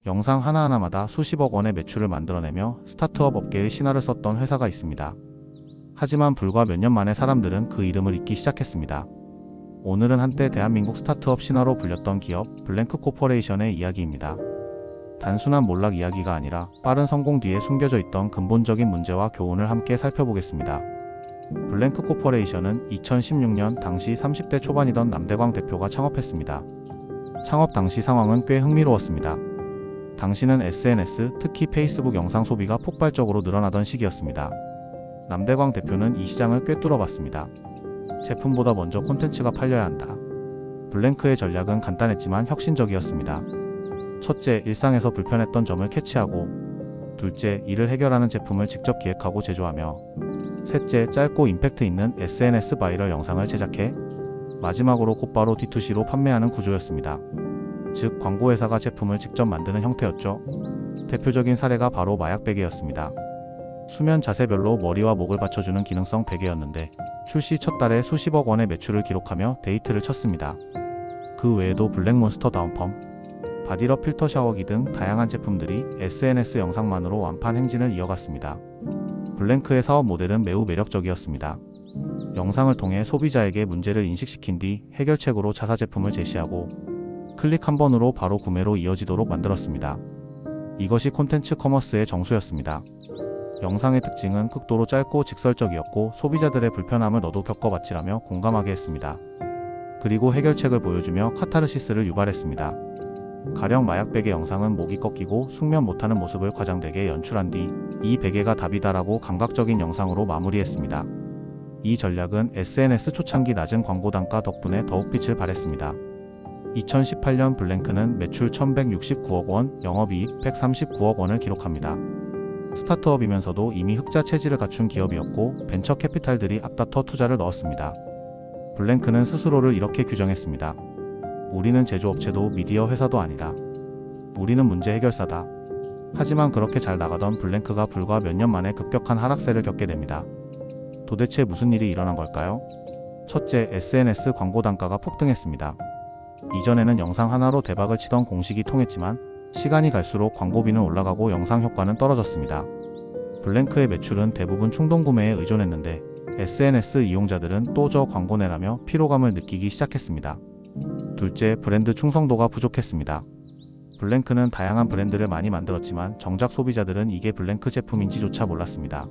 영상 하나하나마다 수십억 원의 매출을 만들어내며 스타트업 업계의 신화를 썼던 회사가 있습니다. 하지만 불과 몇 년 만에 사람들은 그 이름을 잊기 시작했습니다. 오늘은 한때 대한민국 스타트업 신화로 불렸던 기업 블랭크 코퍼레이션의 이야기입니다. 단순한 몰락 이야기가 아니라 빠른 성공 뒤에 숨겨져 있던 근본적인 문제와 교훈을 함께 살펴보겠습니다. 블랭크 코퍼레이션은 2016년 당시 30대 초반이던 남대광 대표가 창업했습니다. 창업 당시 상황은 꽤 흥미로웠습니다. 당시는 SNS, 특히 페이스북 영상 소비가 폭발적으로 늘어나던 시기였습니다. 남대광 대표는 이 시장을 꿰뚫어봤습니다. 제품보다 먼저 콘텐츠가 팔려야 한다. 블랭크의 전략은 간단했지만 혁신적이었습니다. 첫째, 일상에서 불편했던 점을 캐치하고, 둘째, 이를 해결하는 제품을 직접 기획하고 제조하며, 셋째, 짧고 임팩트 있는 SNS 바이럴 영상을 제작해, 마지막으로 곧바로 D2C로 판매하는 구조였습니다. 즉, 광고회사가 제품을 직접 만드는 형태였죠. 대표적인 사례가 바로 마약 베개였습니다. 수면 자세별로 머리와 목을 받쳐주는 기능성 베개였는데 출시 첫 달에 수십억 원의 매출을 기록하며 데이트를 쳤습니다. 그 외에도 블랙몬스터 다운펌, 바디럽 필터 샤워기 등 다양한 제품들이 SNS 영상만으로 완판 행진을 이어갔습니다. 블랭크의 사업 모델은 매우 매력적이었습니다. 영상을 통해 소비자에게 문제를 인식시킨 뒤 해결책으로 자사 제품을 제시하고 클릭 한 번으로 바로 구매로 이어지도록 만들었습니다. 이것이 콘텐츠 커머스의 정수였습니다. 영상의 특징은 극도로 짧고 직설적이었고 소비자들의 불편함을 너도 겪어봤지라며 공감하게 했습니다. 그리고 해결책을 보여주며 카타르시스를 유발했습니다. 가령 마약 베개 영상은 목이 꺾이고 숙면 못하는 모습을 과장되게 연출한 뒤 이 베개가 답이다라고 감각적인 영상으로 마무리했습니다. 이 전략은 SNS 초창기 낮은 광고 단가 덕분에 더욱 빛을 발했습니다. 2018년 블랭크는 매출 1169억 원, 영업이익 139억 원을 기록합니다. 스타트업이면서도 이미 흑자 체질을 갖춘 기업이었고 벤처 캐피탈들이 앞다퉈 투자를 넣었습니다. 블랭크는 스스로를 이렇게 규정했습니다. 우리는 제조업체도 미디어 회사도 아니다. 우리는 문제 해결사다. 하지만 그렇게 잘 나가던 블랭크가 불과 몇 년 만에 급격한 하락세를 겪게 됩니다. 도대체 무슨 일이 일어난 걸까요? 첫째, SNS 광고 단가가 폭등했습니다. 이전에는 영상 하나로 대박을 치던 공식이 통했지만 시간이 갈수록 광고비는 올라가고 영상 효과는 떨어졌습니다. 블랭크의 매출은 대부분 충동구매에 의존했는데 SNS 이용자들은 또 저 광고 내라며 피로감을 느끼기 시작했습니다. 둘째, 브랜드 충성도가 부족했습니다. 블랭크는 다양한 브랜드를 많이 만들었지만 정작 소비자들은 이게 블랭크 제품인지조차 몰랐습니다.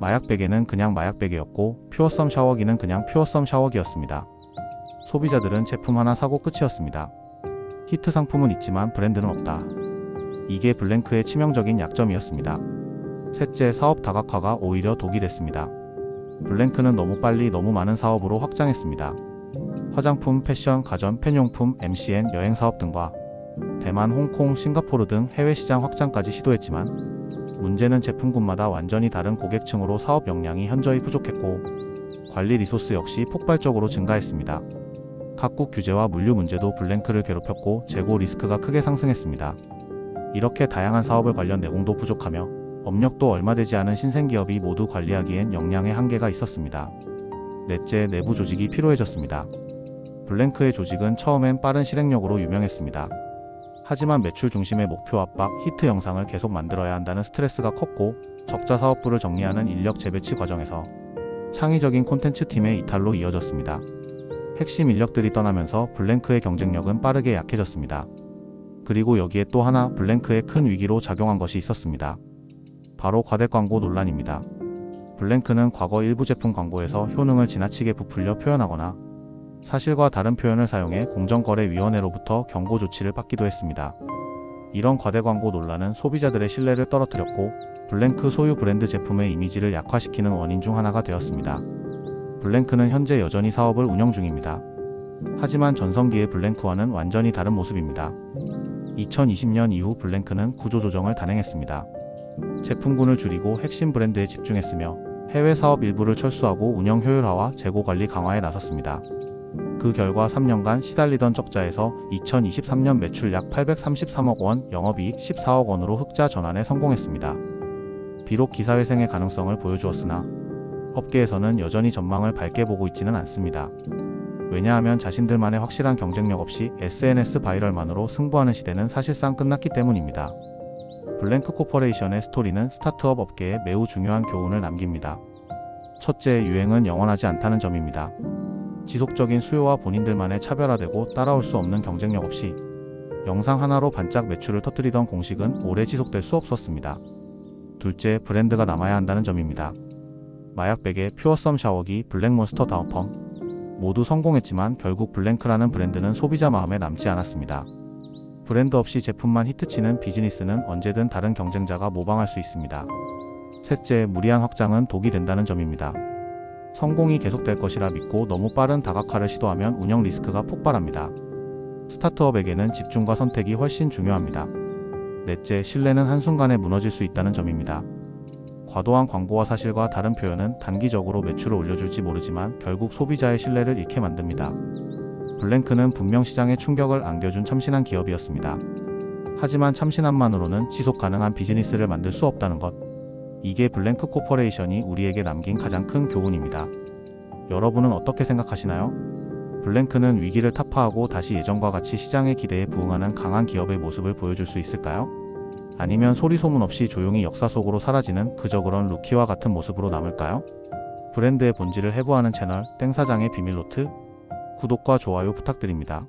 마약 베개는 그냥 마약 베개였고 퓨어썸 샤워기는 그냥 퓨어썸 샤워기였습니다. 소비자들은 제품 하나 사고 끝이었습니다. 히트 상품은 있지만 브랜드는 없다. 이게 블랭크의 치명적인 약점이었습니다. 셋째, 사업 다각화가 오히려 독이 됐습니다. 블랭크는 너무 빨리 너무 많은 사업으로 확장했습니다. 화장품, 패션, 가전, 펜용품, MCN, 여행사업 등과 대만, 홍콩, 싱가포르 등 해외 시장 확장까지 시도했지만 문제는 제품군마다 완전히 다른 고객층으로 사업 역량이 현저히 부족했고 관리 리소스 역시 폭발적으로 증가했습니다. 각국 규제와 물류 문제도 블랭크를 괴롭혔고 재고 리스크가 크게 상승했습니다. 이렇게 다양한 사업을 관련 내공도 부족하며 업력도 얼마 되지 않은 신생기업이 모두 관리하기엔 역량의 한계가 있었습니다. 넷째, 내부 조직이 피로해졌습니다. 블랭크의 조직은 처음엔 빠른 실행력으로 유명했습니다. 하지만 매출 중심의 목표 압박, 히트 영상을 계속 만들어야 한다는 스트레스가 컸고 적자 사업부를 정리하는 인력 재배치 과정에서 창의적인 콘텐츠 팀의 이탈로 이어졌습니다. 핵심 인력들이 떠나면서 블랭크의 경쟁력은 빠르게 약해졌습니다. 그리고 여기에 또 하나 블랭크의 큰 위기로 작용한 것이 있었습니다. 바로 과대 광고 논란입니다. 블랭크는 과거 일부 제품 광고에서 효능을 지나치게 부풀려 표현하거나 사실과 다른 표현을 사용해 공정거래위원회로부터 경고 조치를 받기도 했습니다. 이런 과대 광고 논란은 소비자들의 신뢰를 떨어뜨렸고 블랭크 소유 브랜드 제품의 이미지를 약화시키는 원인 중 하나가 되었습니다. 블랭크는 현재 여전히 사업을 운영 중입니다. 하지만 전성기의 블랭크와는 완전히 다른 모습입니다. 2020년 이후 블랭크는 구조조정을 단행했습니다. 제품군을 줄이고 핵심 브랜드에 집중했으며 해외 사업 일부를 철수하고 운영 효율화와 재고 관리 강화에 나섰습니다. 그 결과 3년간 시달리던 적자에서 2023년 매출 약 833억 원, 영업이익 14억 원으로 흑자 전환에 성공했습니다. 비록 기사회생의 가능성을 보여주었으나 업계에서는 여전히 전망을 밝게 보고 있지는 않습니다. 왜냐하면 자신들만의 확실한 경쟁력 없이 SNS 바이럴만으로 승부하는 시대는 사실상 끝났기 때문입니다. 블랭크 코퍼레이션의 스토리는 스타트업 업계에 매우 중요한 교훈을 남깁니다. 첫째, 유행은 영원하지 않다는 점입니다. 지속적인 수요와 본인들만의 차별화되고 따라올 수 없는 경쟁력 없이 영상 하나로 반짝 매출을 터뜨리던 공식은 오래 지속될 수 없었습니다. 둘째, 브랜드가 남아야 한다는 점입니다. 마약베개, 퓨어썸 샤워기, 블랙몬스터 다운펌 모두 성공했지만 결국 블랭크라는 브랜드는 소비자 마음에 남지 않았습니다. 브랜드 없이 제품만 히트치는 비즈니스는 언제든 다른 경쟁자가 모방할 수 있습니다. 셋째, 무리한 확장은 독이 된다는 점입니다. 성공이 계속될 것이라 믿고 너무 빠른 다각화를 시도하면 운영 리스크가 폭발합니다. 스타트업에게는 집중과 선택이 훨씬 중요합니다. 넷째, 신뢰는 한순간에 무너질 수 있다는 점입니다. 과도한 광고와 사실과 다른 표현은 단기적으로 매출을 올려줄지 모르지만 결국 소비자의 신뢰를 잃게 만듭니다. 블랭크는 분명 시장에 충격을 안겨준 참신한 기업이었습니다. 하지만 참신함만으로는 지속 가능한 비즈니스를 만들 수 없다는 것. 이게 블랭크 코퍼레이션이 우리에게 남긴 가장 큰 교훈입니다. 여러분은 어떻게 생각하시나요? 블랭크는 위기를 타파하고 다시 예전과 같이 시장의 기대에 부응하는 강한 기업의 모습을 보여줄 수 있을까요? 아니면 소리소문 없이 조용히 역사 속으로 사라지는 그저 그런 루키와 같은 모습으로 남을까요? 브랜드의 본질을 해부하는 채널 땡사장의 비밀노트 구독과 좋아요 부탁드립니다.